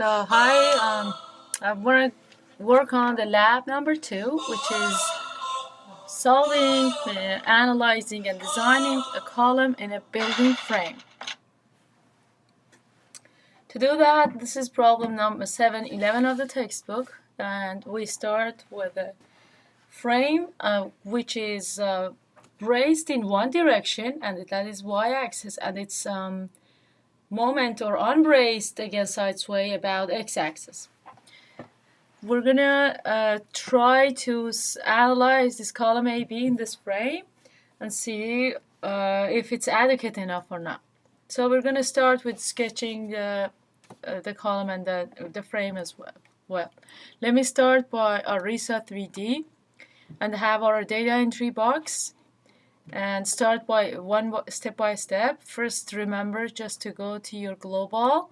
So hi, I'm going to work on the lab number 2, which is solving, analyzing, and designing a column in a building frame. To do that, this is problem number 711 of the textbook, and we start with a frame which is braced in one direction, and that is y-axis, and its moment or unbraced against side sway about x-axis. We're gonna try to analyze this column AB in this frame and see if it's adequate enough or not. So we're gonna start with sketching the column and the frame as well. Let me start by our RISA-3D and have our data entry box and start by step by step. First, remember just to go to your global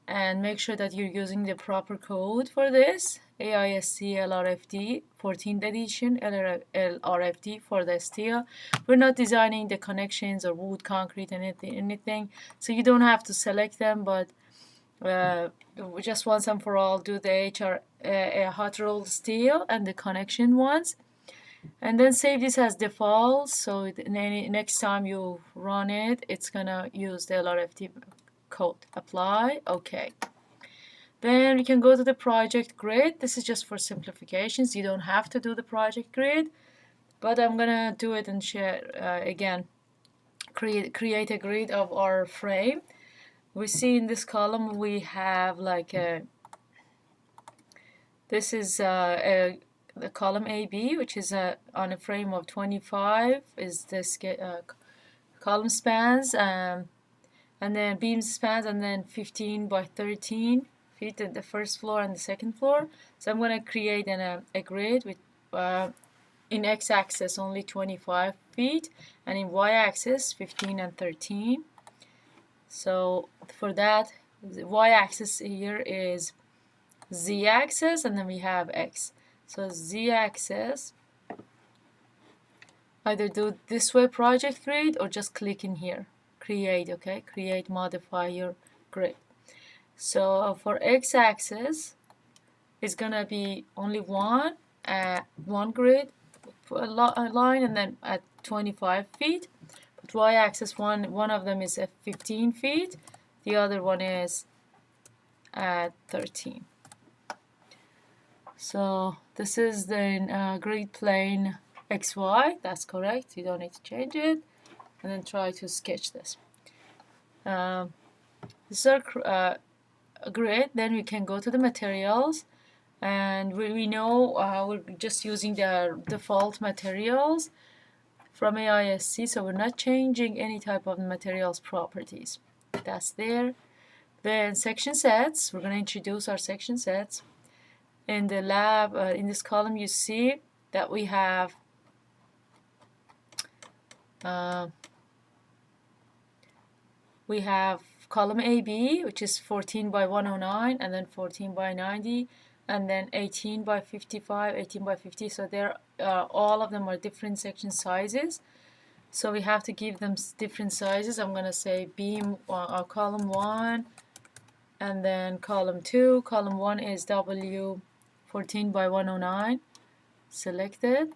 and make sure that you're using the proper code for this. AISC LRFD 14th edition, LRFD for the steel. We're not designing the connections or wood, concrete, anything. So you don't have to select them, but just once and for all do the hot rolled steel and the connection ones. And then save this as default, so next time you run it, it's gonna use the LRFD code. Apply, okay. Then we can go to the project grid. This is just for simplifications. You don't have to do the project grid, but I'm gonna do it and share again. Create a grid of our frame. We see in this column we have like this is the column AB, which is on a frame of 25, is this column spans, and then beam spans, and then 15 by 13 feet at the first floor and the second floor. So I'm going to create a grid with in x-axis only 25 feet and in y-axis 15 and 13. So for that, the y-axis here is z-axis, and then we have x. So z-axis, either do this way project grid or just click in here, create, okay, create, modify your grid. So for x-axis, it's gonna be only one grid, a line, and then at 25 feet. But y-axis, one of them is at 15 feet, the other one is at 13. So this is the grid plane XY, that's correct, you don't need to change it, and then try to sketch this. This is our grid. Then we can go to the materials, and we know we're just using the default materials from AISC, so we're not changing any type of materials properties. That's there. Then section sets, we're going to introduce our section sets. In the lab, in this column, you see that we have column AB, which is 14 by 109, and then 14 by 90, and then 18 by 55, 18 by 50. So they're all of them are different section sizes. So we have to give them different sizes. I'm going to say beam column 1, and then column 2. Column 1 is W 14 by 109, selected.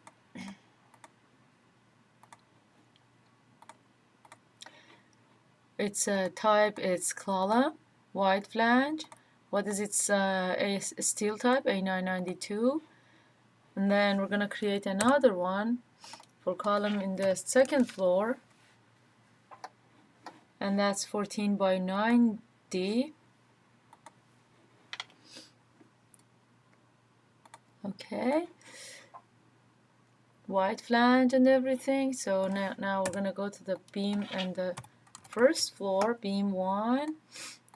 Its type is column, wide flange. What is its steel type? A992. And then we're gonna create another one for column in the second floor, and that's 14 by 90. Okay, wide flange and everything. So now we're gonna go to the beam and the first floor, beam 1.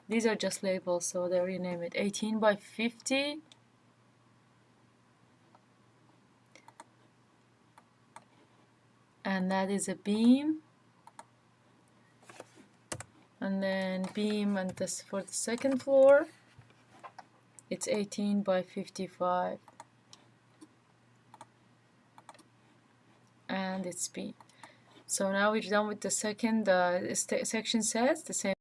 These are just labels, so they rename it 18 by 50. And that is a beam. And then beam and this for the second floor, it's 18 by 55. And it's beam. So now we're done with the second section sets, the same